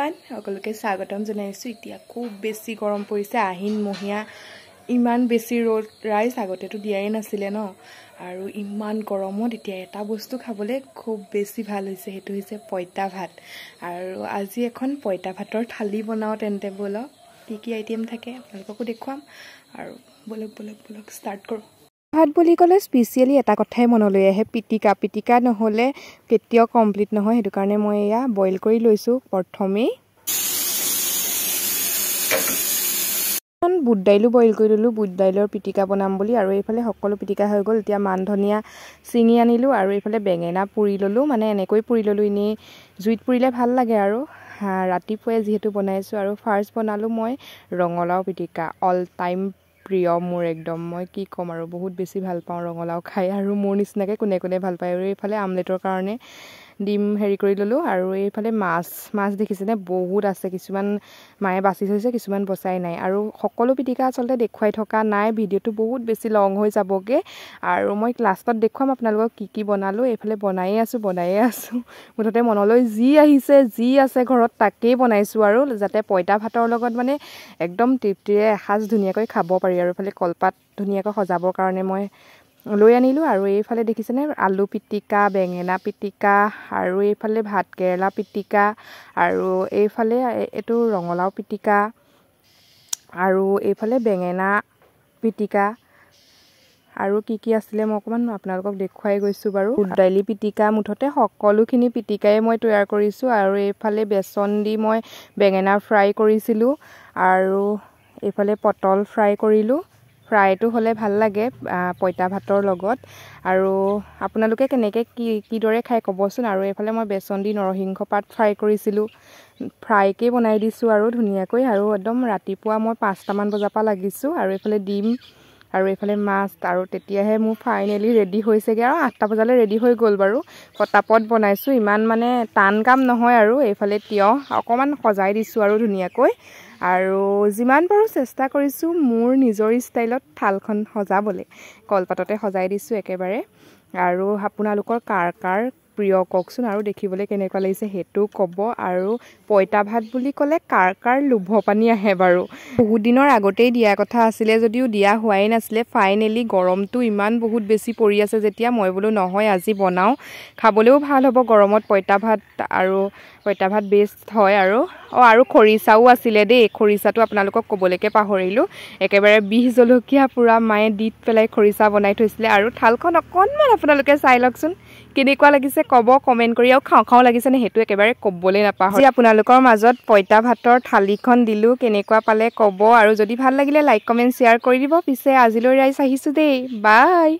everyone সকলোকে স্বাগতম জনাইছো এতিয়া খুব বেছি গৰম পৰিছে আহিন মহিয়া ইমান বেছি ৰ'দ ৰাইজ আগতেটো দিয়াই নাছিলে ন আৰু ইমান গৰমত এতিয়া এটা বস্তু খাবলৈ খুব বেছি ভাল হৈছে হেতু হৈছে পইতা ভাত আৰু আজি এখন পইতা ভাতৰ থালি বনাও তেন্তে বলক কি আইটেম থাকে আপোনালোককো দেখুৱাম আৰু বলক ষ্টাৰ্ট কৰো ভাত বুলি ক'লে স্পেশালি এটা কথাই মনলৈ আহে পিটিকা নহলে কেতিয়াও কমপ্লিট নহয় হেতু কাৰণে মই এয়া বইল কৰি লৈছো প্ৰথমে বুট দাইলো বইল কৰি ললো বুট দাইলৰ পিটিকা বনাম বুলি আৰু এইফালে সকলো পিটিকা হৈ গল এতিয়া মান ধনিয়া চিঙি আনিলো আৰু এইফালে বেঙেনা পুৰি ললো মানে এনেকৈ পুৰি ললো ইনি জুইত পুৰিলে ভাল লাগে আৰু ৰাতিপুৱাই যেহেতু বনাইছো আৰু ফাৰ্স্ট বনালো মই ৰঙলাও পিটিকা অল টাইম প্ৰিয় মোৰ একদম মই কি কম আৰু বহুত বেছি ভাল পাওঁ ৰঙলাও খাই আৰু মোৰ নিচিনাকে কোনে ভাল পায় আৰু এইফালে আমলেটৰ কাৰণে ডিম হেৰি কৰি ললো আৰু এইফালে মাছ দেখিছেনে বহুত আছে কিছুমান মায়ে বাছি থৈছে কিছুমান বচাই নাই আৰু সকলো পিটিকা আচলতে দেখুৱাই থকা নাই ভিডিওটো বহুত বেছি লং হৈ যাবগে আৰু মই লাষ্টত দেখুৱাম আপোনালোকক কি বনালো এইফালে বনায়ে আছো মুঠতে মনলৈ যি আহিছে যি আছে ঘৰত তাকেই বনাইছো আৰু যাতে পইতা ভাতৰ লগত মানে একদম তৃপ্তিৰে এসাজ ধুনীয়াকৈ খাব পাৰি আৰু এইফালে কলপাত ধুনীয়াকৈ সজাবৰ কাৰণে মই লৈ আনিলো আৰু এইফালে দেখিছেনে আলু পিটিকা বেঙেনা পিটিকা আৰু এইফালে ভাত কেৰেলা পিটিকা আৰু এইফালে এটো ৰঙলাও পিটিকা আৰু এইফালে বেঙেনা পিটিকা আৰু কি আছিলে মই অকমান আপোনালোকক দেখুৱাই গৈছো বাৰু দাইলি পিটিকা মুঠতে সকলোখিনি পিটিকাই মই তৈয়াৰ কৰিছো আৰু এইফালে বেচন দি মই বেঙেনা ফ্ৰাই কৰিছিলো আৰু এইফালে পটল ফ্ৰাই কৰিলো ফ্ৰাইটো হলে ভাল লাগে পইতা ভাতৰ লগত আৰু আপোনালোকে কেনেকে কি দৰে খাই কবচোন আৰু এইফালে মই বেচন দি নৰসিংহ পাত ফ্ৰাই কৰিছিলো ফ্ৰাইকে বনাই দিছো আৰু ধুনীয়াকৈ আৰু একদম ৰাতিপুৱা মই 5টা মান বজাৰ পৰা লাগিছো আৰু এইফালে ডিম আৰু এইফালে মাছ আৰু তেতিয়াহে মোৰ ফাইনেলি ৰেডি হৈছেগে আৰু 8টা বজালৈ ৰেডি হৈ গল বাৰু পটাপট বনাইছো ইমান মানে টান কাম নহয় আৰু এইফালে তিয়হ অকমান সজাই দিছো আৰু ধুনীয়াকৈ আৰু যিমান পাৰো চেষ্টা কৰিছো মোৰ নিজৰ ষ্টাইলত থালখন সজাবলে কলপাততে সজাই দিছো একেবাৰে আৰু আপোনালোকৰ কাৰ প্ৰিয় ককচোন আৰু দেখিবলৈ কেনেকুৱা লাগিছে হেতু কব আৰু পইতা ভাত বুলি ক'লে কাৰ লোভ পানী আহে বাৰু বহুত দিনৰ আগতেই দিয়া কথা আছিলে যদিও দিয়া হোৱাই নাছিলে ফাইনেলি গৰমটো ইমান বহুত বেছি পৰি আছে যেতিয়া মই বোলো নহয় আজি বনাও খাবলেও ভাল হ'ব গৰমত পইতা ভাত আৰু পইতা ভাত বেষ্ট হয় আৰু খৰিচাও আছিলে দেই খৰিচাটো আপোনালোকক কবলৈকে পাহৰিলো একেবাৰে 20 জলকীয়া পুৰা মায়ে দিত পেলাই খৰিচা বনাই থৈছিলে আৰু থালখন অকনমান আপোনালোকে চাই লকচোন কেনেকুৱা লাগিছে কব কমেন্ট কৰি আৰু খাও লাগিছে নে হেতু একেবাৰে কবলে নাপাহৰি আপোনালোকৰ মাজত পইতা ভাতৰ থালিখন দিলো কেনেকুৱা পালে কব আৰু যদি ভাল লাগিলে লাইক কমেন্ট শেয়াৰ কৰি দিব পিছে আজিলৈ ৰাইজ আহিছো দেই বাই